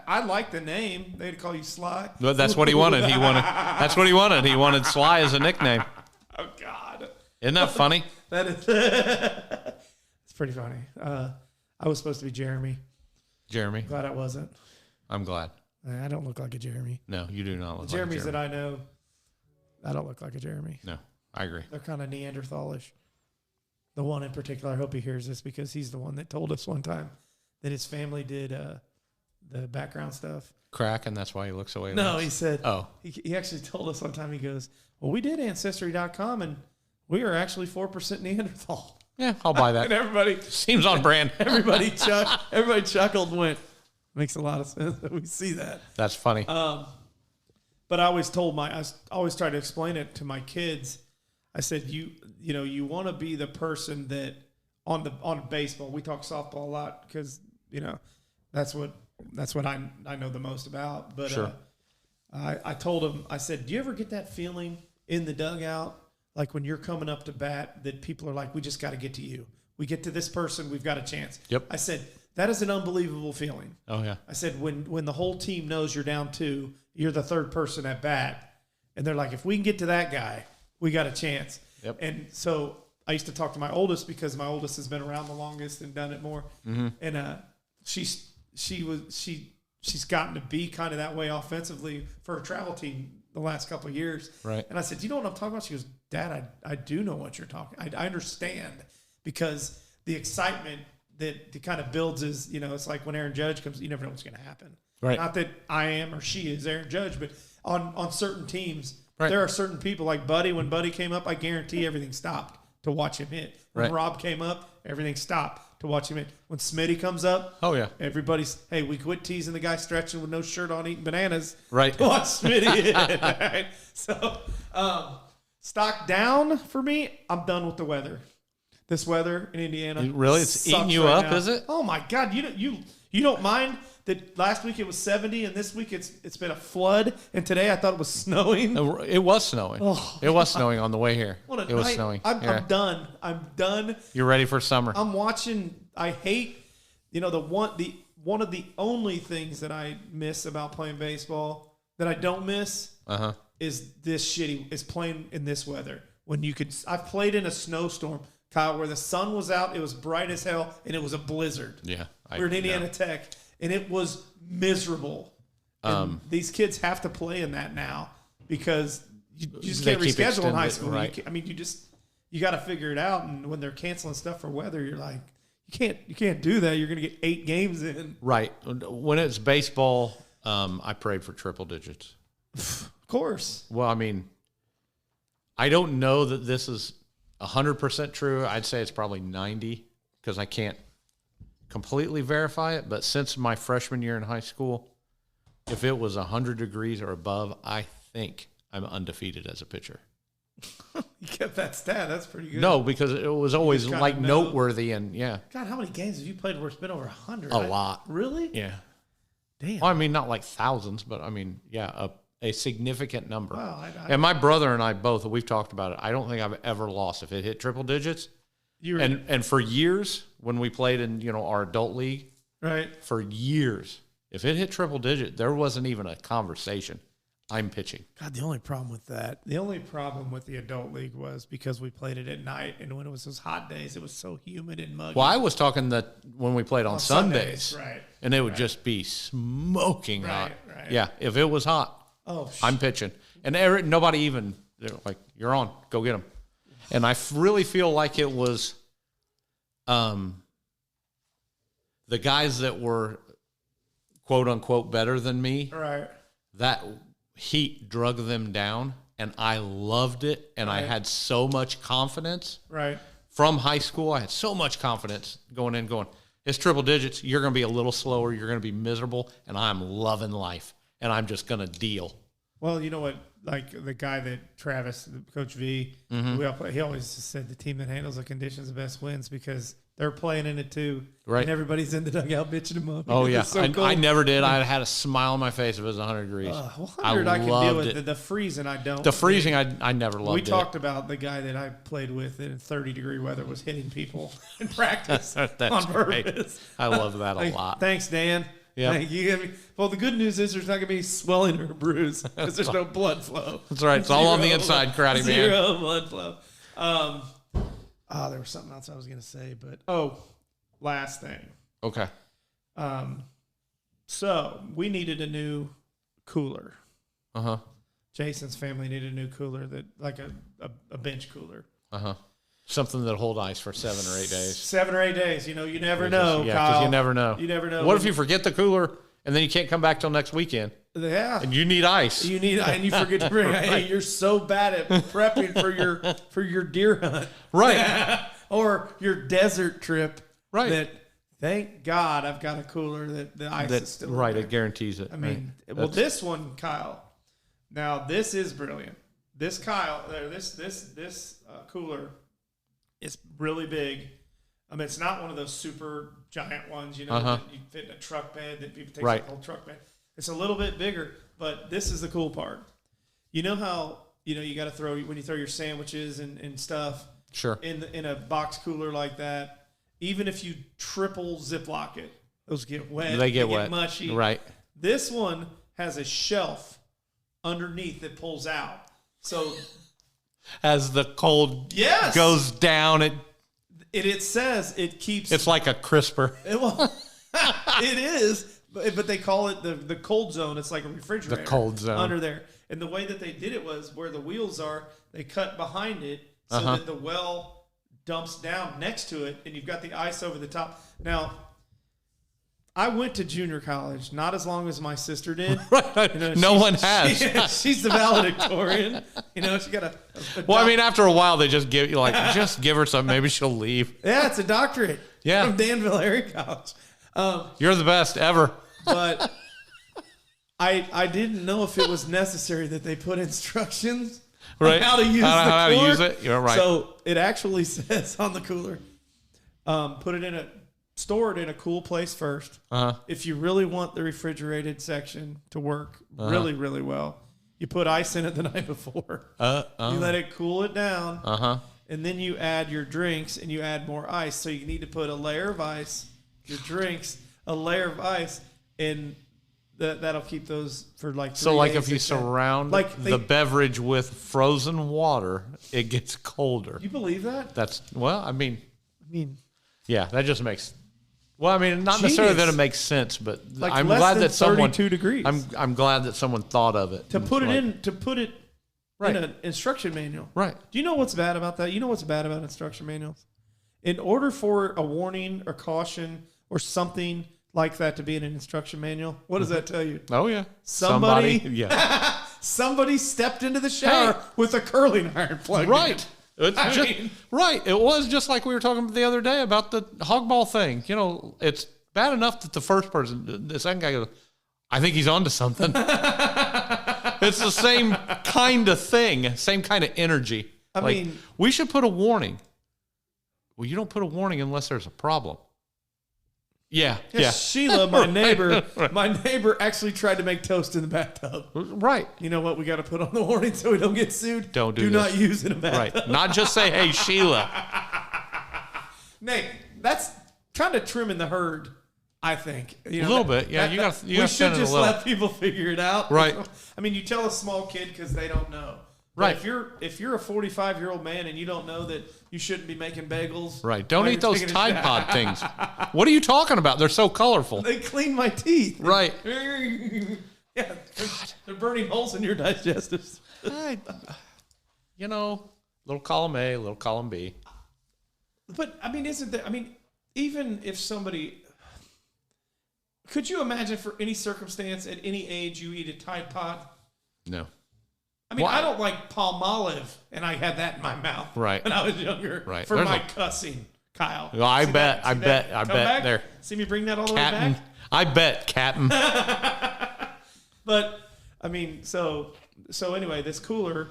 I like the name. They'd call you Sly. Well, that's what he wanted. That's what he wanted. He wanted Sly as a nickname. Oh God. Isn't that funny? That is. It's pretty funny. I was supposed to be Jeremy. Jeremy. Glad I wasn't. I'm glad. I don't look like a Jeremy. No, you do not look like a Jeremy. Jeremys that I know, I don't look like a Jeremy. No, I agree. They're kind of Neanderthalish. The one in particular, I hope he hears this because he's the one that told us one time that his family did the background stuff. Crack, and that's why he looks away. No, he said, oh. He actually told us one time, he goes, well, we did Ancestry.com, and we are actually 4% Neanderthal. Yeah, I'll buy that. And everybody. Seems on brand. Everybody chuckled and went, makes a lot of sense that we see that. That's funny. But I always try to explain it to my kids. I said, you want to be the person that on baseball, we talk softball a lot because, that's what I know the most about. But sure. I told him, I said, do you ever get that feeling in the dugout, like when you're coming up to bat, that people are like, we just got to get to you. We get to this person, we've got a chance. Yep. I said, that is an unbelievable feeling. Oh, yeah. I said, when the whole team knows you're down 2, you're the third person at bat, and they're like, if we can get to that guy, we got a chance. Yep. And so I used to talk to my oldest because my oldest has been around the longest and done it more. Mm-hmm. And she she's gotten to be kind of that way offensively for a travel team the last couple of years. Right. And I said, you know what I'm talking about? She goes, Dad, I do know what you're talking. I understand, because the excitement that kind of builds is, it's like when Aaron Judge comes, you never know what's going to happen. Right. Not that I am or she is Aaron Judge, but on certain teams, right. there are certain people like Buddy. When Buddy came up, I guarantee everything stopped to watch him hit. When right. Rob came up, everything stopped to watch him hit. When Smitty comes up, oh yeah, everybody's, hey, we quit teasing the guy stretching with no shirt on eating bananas. Right. To watch Smitty hit. Right? So, stock down for me. I'm done with the weather. This weather in Indiana. Really? It's eating you right up, now. Is it? Oh my God. You don't mind that last week it was 70 and this week it's been a flood, and today I thought it was snowing. It was snowing. Oh, it was snowing on the way here. What a it was snowing. I'm done. I'm done. You're ready for summer. I'm watching. I hate, one of the only things that I miss about playing baseball that I don't miss is playing in this weather. When I've played in a snowstorm, Kyle, where the sun was out, it was bright as hell, and it was a blizzard. Yeah. We're at Indiana Tech, and it was miserable. And these kids have to play in that now because you just can't reschedule in high school. Right. You got to figure it out. And when they're canceling stuff for weather, you're like, you can't do that. You're going to get 8 games in. Right. When it's baseball, I prayed for triple digits. Of course. Well, I mean, I don't know that this is 100% true. I'd say it's probably 90 because I can't completely verify it. But since my freshman year in high school, if it was 100 degrees or above, I think I'm undefeated as a pitcher. You kept that stat. That's pretty good. No, because it was always like noteworthy and yeah. God, how many games have you played where it's been over 100? A lot. Really? Yeah. Damn. Well, I mean, not like thousands, but I mean, yeah, a significant number. Wow. And my brother and I both, we've talked about it. I don't think I've ever lost if it hit triple digits. And for years when we played in, our adult league, right? For years, if it hit triple digit, there wasn't even a conversation. I'm pitching. God, the only problem with the adult league was because we played it at night, and when it was those hot days, it was so humid and muggy. Well, I was talking that when we played on Sundays, right? And it would just be smoking hot. Right. Yeah, if it was hot, I'm pitching, and nobody even they're like, "You're on, go get them." And I really feel like it was, the guys that were, quote unquote, better than me, right? That heat drug them down, and I loved it, and I had so much confidence. Right. From high school, I had so much confidence going, it's triple digits, you're going to be a little slower, you're going to be miserable, and I'm loving life, and I'm just going to deal. Well, you know what? Like the guy that Travis, Coach V, he always said the team that handles the conditions the best wins because they're playing in it too. Right. And everybody's in the dugout bitching them up. Oh, yeah. So I never did. I had a smile on my face if it was 100 degrees. 100 I can deal with. The freezing I don't. The freezing I never loved. We talked about the guy that I played with in 30-degree weather was hitting people in practice on purpose. Great. I love that a lot. Thanks, Dan. Yeah. Thank you. Well, the good news is there's not going to be swelling or a bruise because there's no blood flow. That's right. It's all on the inside, karate man. Zero blood flow. There was something else I was going to say, but last thing. Okay. So we needed a new cooler. Uh-huh. Jason's family needed a new cooler, like a bench cooler. Uh-huh. Something that'll hold ice for 7 or 8 days. 7 or 8 days. You never know, yeah, Kyle. because you never know. You never know. What if you forget the cooler and then you can't come back till next weekend? Yeah. And you need ice. And you forget to bring it. Hey, you're so bad at prepping for your deer hunt. Right. Or your desert trip. Right. That, thank God, I've got a cooler that the ice is still right. in It guarantees it. I mean, well, this one, Kyle. Now, this is brilliant. This cooler is really big. I mean, it's not one of those super giant ones, that you fit in a truck bed that people take the whole truck bed. It's a little bit bigger, but this is the cool part. You know how you got to throw when you throw your sandwiches and stuff. Sure. In a box cooler like that, even if you triple Ziploc it, those get wet. They get wet. Mushy. Right. This one has a shelf underneath that pulls out. So as the cold yes. goes down, it says it keeps. It's like a crisper. It is, But they call it the cold zone. It's like a refrigerator. The cold zone. Under there. And the way that they did it was where the wheels are, they cut behind it so that the well dumps down next to it, and you've got the ice over the top. Now, I went to junior college, not as long as my sister did. Right. You know, no one has. She's the valedictorian. You know, she got a well, I mean, after a while, they just give you just give her something. Maybe she'll leave. Yeah, it's a doctorate. Yeah. From Danville Area College. You're the best ever. But I didn't know if it was necessary that they put instructions on how to use how the cooler. to use it. You're right. So it actually says on the cooler, store it in a cool place first. If you really want the refrigerated section to work really, really well, you put ice in it the night before. You let it cool it down. And then you add your drinks and you add more ice. So you need to put a layer of ice, your drinks, a layer of ice, and that'll keep those for like 3 days. So like if you surround the beverage with frozen water, it gets colder. You believe that? I mean, yeah, that just makes. Well, I mean, not Genius. necessarily that it makes sense, but Like I'm less glad than that someone 32 degrees. I'm glad that someone thought of it to put it in an instruction manual. Right. Do you know what's bad about that? You know what's bad about instruction manuals? In order for a warning or caution or something like that to be in an instruction manual, what does that tell you? Oh yeah, Somebody yeah, somebody stepped into the shower with a curling iron plugged in. Right. It was just like we were talking about the other day about the hog ball thing. You know, it's bad enough that the first person, the second guy goes, I think he's onto something. It's the same kind of thing, same kind of energy. I mean, we should put a warning. Well, you don't put a warning unless there's a problem. Yeah. Sheila, my neighbor, my neighbor actually tried to make toast in the bathtub. Right. You know what? We got to put on the warning so we don't get sued. Do not use it in a bathtub. Right. Not just say, hey, Sheila. Nate, that's kind of trimming the herd, I think. You know, a little bit. Yeah, you got we should just let people figure it out. Right. I mean, you tell a small kid because they don't know. Right. If you're a 45-year-old man and you don't know that you shouldn't be making bagels. Right. Don't eat those Tide Pod things. What are you talking about? They're so colorful. They clean my teeth. Right. Yeah. They're burning holes in your digestives. You know, little column A, little column B. But I mean, even if somebody, could you imagine for any circumstance at any age you eat a Tide Pod? No. I mean, I don't like Palmolive, and I had that in my mouth when I was younger. Right. For my cussing, Kyle. Well, I bet there. See me bring that all the way back? I bet, Captain. But I mean, so anyway, this cooler,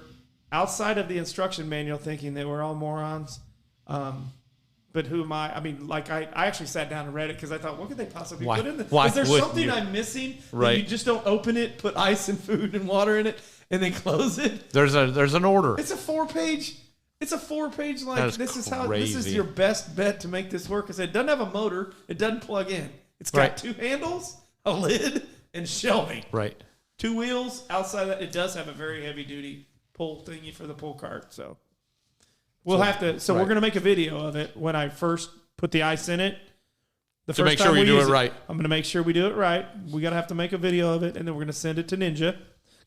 outside of the instruction manual, thinking that we're all morons. But who am I? I mean, like I actually sat down and read it because I thought, what could they possibly put in there? Is there something I'm missing? Right. That you just don't open it, put ice and food and water in it, and then close it. There's an order. It's a 4-page. Like this is your best bet to make this work. Because it doesn't have a motor. It doesn't plug in. It's got 2 handles, a lid, and shelving. Right. 2 wheels. Outside of that, it does have a very heavy duty pull thingy for the pull cart. So we'll have to. So we're gonna make a video of it when I first put the ice in it. To make sure we do it right. I'm gonna make sure we do it right. We gotta have to make a video of it, and then we're gonna send it to Ninja.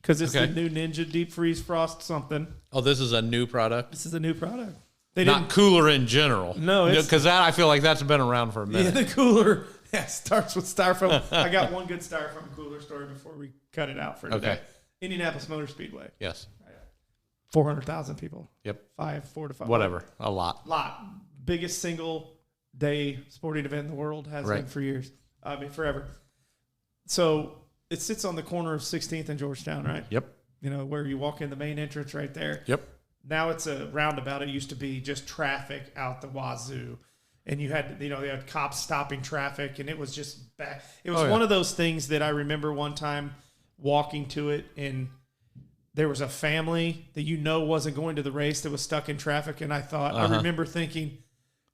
Because it's the new Ninja Deep Freeze Frost something. Oh, this is a new product? This is a new product. Not cooler in general. No. Because I feel like that's been around for a minute. Yeah, the cooler starts with styrofoam. I got one good styrofoam cooler story before we cut it out for today. Okay. Indianapolis Motor Speedway. Yes. 400,000 people. Yep. 4 to 5. Whatever. A lot. Biggest single day sporting event in the world. Has been for years. I mean, forever. So it sits on the corner of 16th and Georgetown, right? Yep. You know, where you walk in the main entrance right there. Yep. Now it's a roundabout. It used to be just traffic out the wazoo. And you had, they had cops stopping traffic, and it was just bad. It was one of those things that I remember one time walking to it, and there was a family that wasn't going to the race that was stuck in traffic, and I thought, I remember thinking,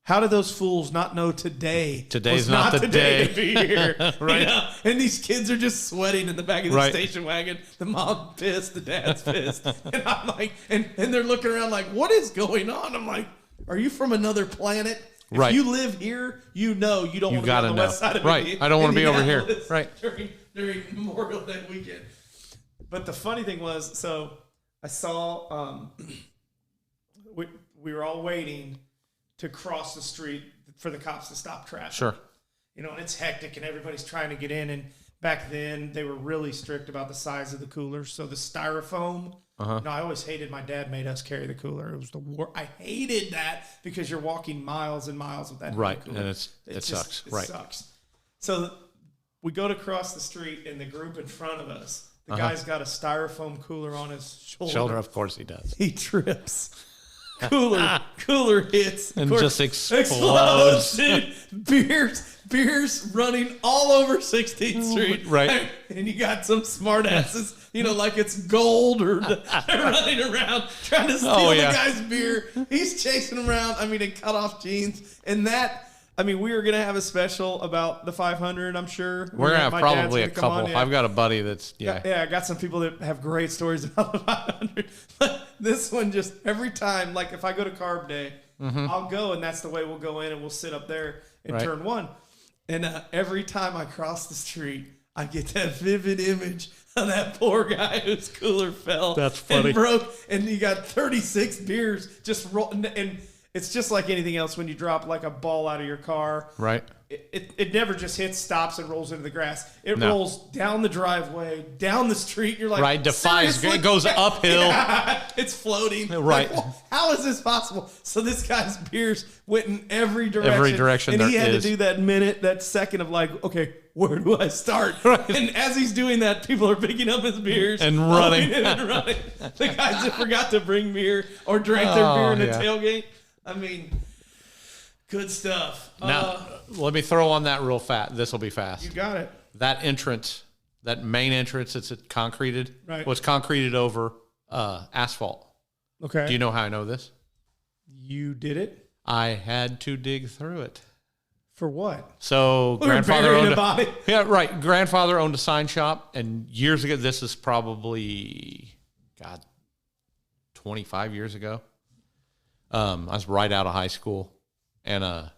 how did those fools not know today's not the day to be here? Right. And these kids are just sweating in the back of the station wagon. The mom pissed, the dad's pissed. And I'm like, and they're looking around like, what is going on? I'm like, are you from another planet? If you live here, you don't want to be on the west side of right. I don't want to be over here. Right. During Memorial Day weekend. But the funny thing was, so I saw we were all waiting to cross the street for the cops to stop traffic. Sure. You know, and it's hectic and everybody's trying to get in. And back then they were really strict about the size of the coolers. So the styrofoam. No, I always hated my dad made us carry the cooler. It was the war. I hated that because you're walking miles and miles with that. Right. Cooler. And it sucks. It sucks. So we go to cross the street and the group in front of us, the guy's got a styrofoam cooler on his shoulder. Of course he does. He trips. Cooler hits. And just explodes. Dude. Beers running all over 16th Street. Right. And you got some smart asses, like it's gold or running around trying to steal the guy's beer. He's chasing him around. I mean, in cut off jeans. And we were going to have a special about the 500, I'm sure. We're going to have probably a couple. I've got a buddy that's, I got some people that have great stories about the 500. But this one just, every time, like if I go to Carb Day, I'll go and that's the way we'll go in and we'll sit up there in turn one. And every time I cross the street, I get that vivid image of that poor guy whose cooler fell. That's funny. And broke, and you got 36 beers just rolling. And it's just like anything else when you drop like a ball out of your car. Right. It never just hits, stops, and rolls into the grass. It rolls down the driveway, down the street. You're like, right, defies. It goes uphill. Yeah, it's floating. Right. Like, how is this possible? So this guy's beers went in every direction. And he had to do that second of like, okay, where do I start? Right. And as he's doing that, people are picking up his beers. And running. The guys that forgot to bring beer or drank their beer in the tailgate. I mean, good stuff. Now, let me throw on that real fast. This will be fast. You got it. That entrance, that main entrance that's concreted, was concreted over asphalt. Okay. Do you know how I know this? You did it? I had to dig through it. For what? So grandfather owned a sign shop, and years ago, this is probably, 25 years ago. I was right out of high school, and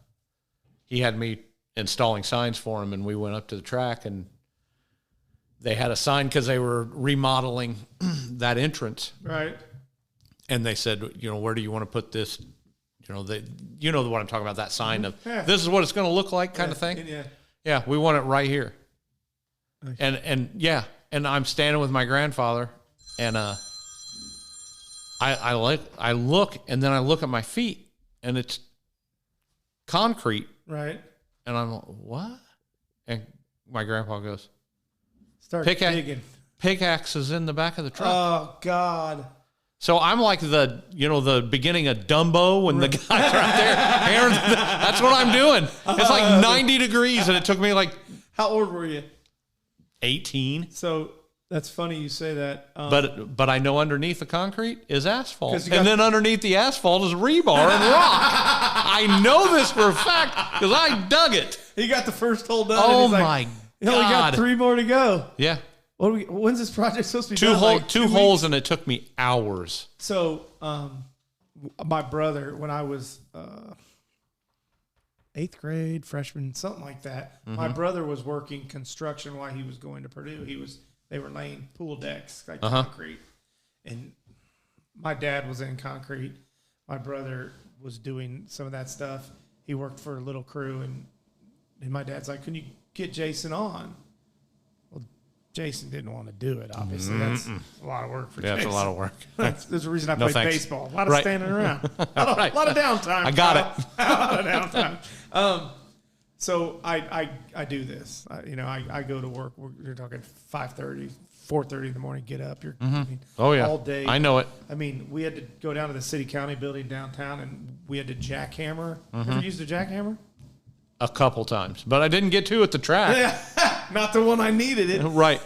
he had me installing signs for him, and we went up to the track, and they had a sign because they were remodeling that entrance. Right. And they said, where do you want to put this? What I'm talking about, that sign of this is what it's going to look like kind of thing. Yeah, we want it right here. Okay. And I'm standing with my grandfather, and I look, and then I look at my feet, and it's concrete. Right. And I'm like, what? And my grandpa goes, start digging. Pickaxe is in the back of the truck. Oh, God. So I'm like the beginning of Dumbo when the guy's right there. That's what I'm doing. It's like 90 degrees, and it took me like... How old were you? 18. So... That's funny you say that. But I know underneath the concrete is asphalt. And then underneath the asphalt is rebar and rock. I know this for a fact because I dug it. He got the first hole done. Oh, my God. He only got 3 more to go. Yeah. When's this project supposed to be done? Two holes, and it took me hours. So my brother, when I was 8th grade, freshman, something like that, my brother was working construction while he was going to Purdue. They were laying pool decks, like concrete. And my dad was in concrete. My brother was doing some of that stuff. He worked for a little crew, and my dad's like, can you get Jason on? Well, Jason didn't want to do it, obviously. That's a lot of work for Jason. Yeah, it's a lot of work. There's a reason I played baseball. A lot of standing around. A lot of downtime. I got it. A lot of downtime. So I do this. I go to work. You're talking 5:30, 4:30 in the morning. Get up. You're all day. I know it. I mean, we had to go down to the city county building downtown, and we had to jackhammer. Ever used a jackhammer? A couple times, but I didn't get to at the track. Yeah, not the one I needed it. Right.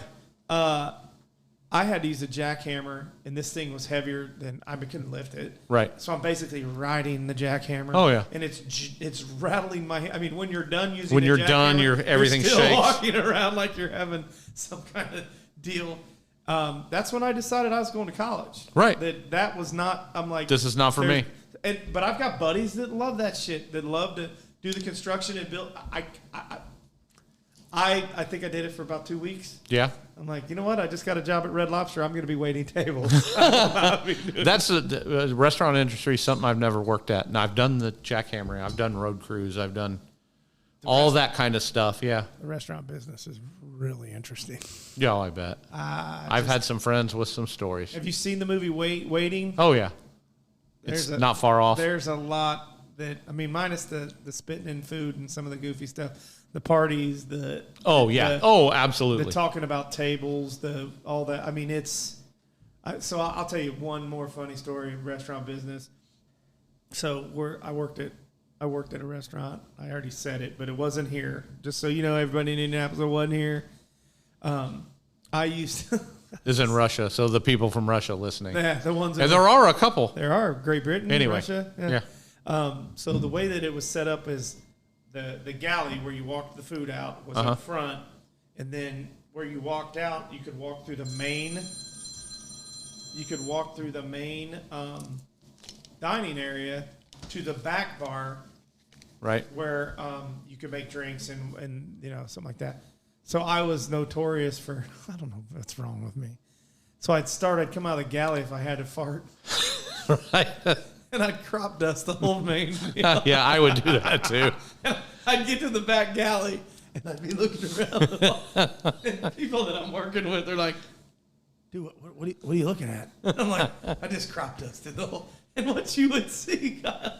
I had to use a jackhammer, and this thing was heavier than I couldn't lift it. Right. So I'm basically riding the jackhammer. Oh yeah. And it's rattling my. I mean, when you're done using, everything you're still shakes. Walking around like you're having some kind of deal. That's when I decided I was going to college. Right. That was not. I'm like, this is not for me. But I've got buddies that love that shit, that love to do the construction and build. I think I did it for about 2 weeks. Yeah. I'm like, you know what? I just got a job at Red Lobster. I'm going to be waiting tables. That's the restaurant industry, something I've never worked at. And I've done the jackhammering. I've done road crews. I've done all that kind of stuff. Yeah. The restaurant business is really interesting. Yeah, I bet. I've had some friends with some stories. Have you seen the movie Waiting? Oh, yeah. It's not far off. There's a lot that, I mean, minus the spitting in food and some of the goofy stuff. The parties, absolutely. The talking about tables, all that. I mean, so I'll tell you one more funny story in restaurant business. So I worked at a restaurant. I already said it, but it wasn't here. Just so you know, everybody in Indianapolis, it wasn't here. I used to. This is in Russia, so the people from Russia listening. Yeah, the ones. And there are a couple. There are Great Britain, anyway, Russia. Yeah. So the way that it was set up is the galley where you walked the food out was up front, and then where you walked out, you could walk through the main. You could walk through the main dining area to the back bar, right? Where you could make drinks and something like that. So I was notorious for, I don't know what's wrong with me. So I'd come out of the galley if I had to fart. Right. And I'd crop dust the whole main. Yeah, I would do that too. I'd get to the back galley and I'd be looking around. And people that I'm working with are like, dude, what are you looking at? And I'm like, I just crop dusted the whole. And what you would see, Kyle.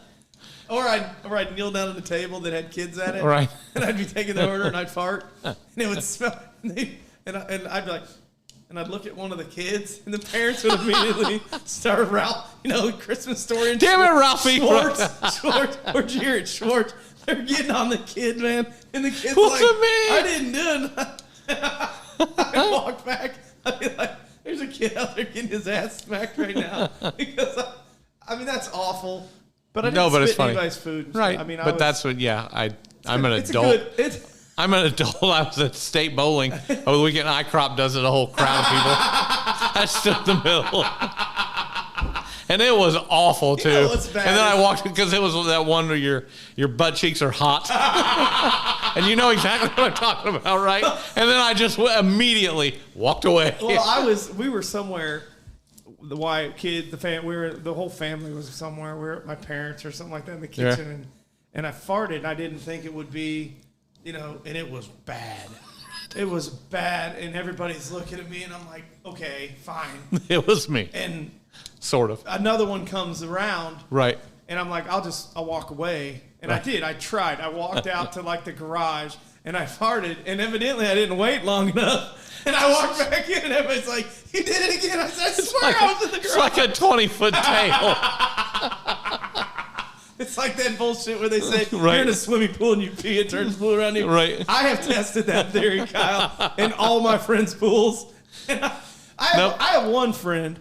Or I'd kneel down at the table that had kids at it, right? And I'd be taking the order, and I'd fart, and it would smell. And I'd be like, and I'd look at one of the kids, and the parents would immediately start Christmas Story. And damn it, Ralphie! Schwartz, where'd you hear it, Schwartz? They're getting on the kid, man, and the kid's what's like, I didn't do it. I walk back. I'd be like, there's a kid out there getting his ass smacked right now because I mean that's awful. But I didn't spit in anybody's food. Right. I mean, that's what, I'm an adult. I'm an adult. I was at state bowling over the weekend. I crop dusted a whole crowd of people. I stood in the middle. And it was awful, too. And then I walked, because it was that one where your butt cheeks are hot. And you know exactly what I'm talking about, right? And then I just immediately walked away. Well, we were somewhere. The wife, kid, the whole family was somewhere. We were at my parents or something like that in the kitchen, and I farted. And I didn't think it would be, and it was bad. It was bad, and everybody's looking at me, and I'm like, okay, fine. It was me, and sort of. Another one comes around, right? And I'm like, I'll walk away, and right. I did. I tried. I walked out to the garage, and I farted, and evidently I didn't wait long enough. And I walked back in, and everybody's like, "You did it again!" I said, "I swear I was in the garage." It's like a 20-foot tail. It's like that bullshit where they say you're in a swimming pool and you pee, it turns blue around you. Right. I have tested that theory, Kyle, in all my friends' pools. And I have one friend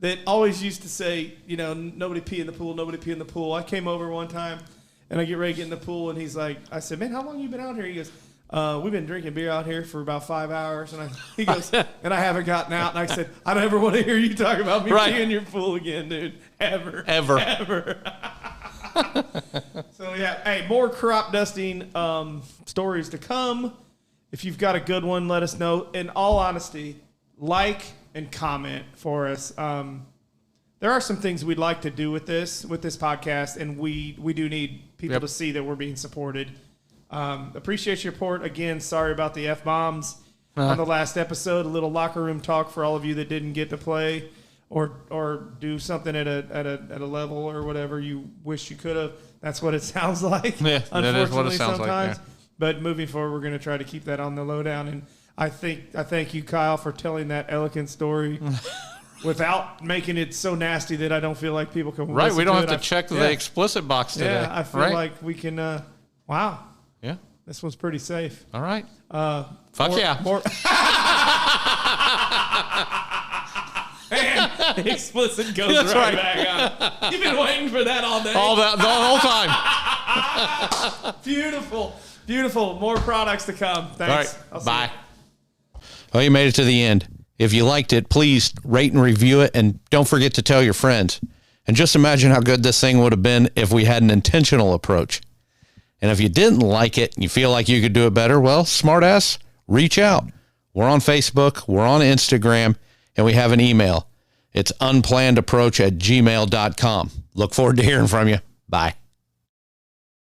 that always used to say, nobody pee in the pool, nobody pee in the pool. I came over one time, and I get ready to get in the pool, and he's like, I said, man, how long have you been out here? He goes, we've been drinking beer out here for about 5 hours. And he goes, and I haven't gotten out. And I said, I don't ever want to hear you talk about me peeing in your pool again, dude. Ever. So, yeah. Hey, more crop dusting stories to come. If you've got a good one, let us know. In all honesty, like and comment for us. There are some things we'd like to do with this podcast, and we do need people to see that we're being supported. Appreciate your support. Again, sorry about the F-bombs on the last episode. A little locker room talk for all of you that didn't get to play or do something at a level or whatever you wish you could have. That's what it sounds like. Yeah, unfortunately, that is what it sounds sometimes. like. Yeah. But moving forward, we're going to try to keep that on the lowdown. And I thank you, Kyle, for telling that elegant story without making it so nasty that I don't feel like people can Right, we don't have to check the explicit box today. Yeah, I feel like we can. Wow. Yeah. This one's pretty safe. All right. Fuck yeah. More. And the explicit goes back on. You've been waiting for that all day. The whole time. Beautiful. Beautiful. More products to come. Thanks. All right. Bye. Well, you made it to the end. If you liked it, please rate and review it, and don't forget to tell your friends. And just imagine how good this thing would have been if we had an intentional approach. And if you didn't like it and you feel like you could do it better, well, smartass, reach out. We're on Facebook, we're on Instagram, and we have an email. It's unplannedapproach@gmail.com. Look forward to hearing from you. Bye.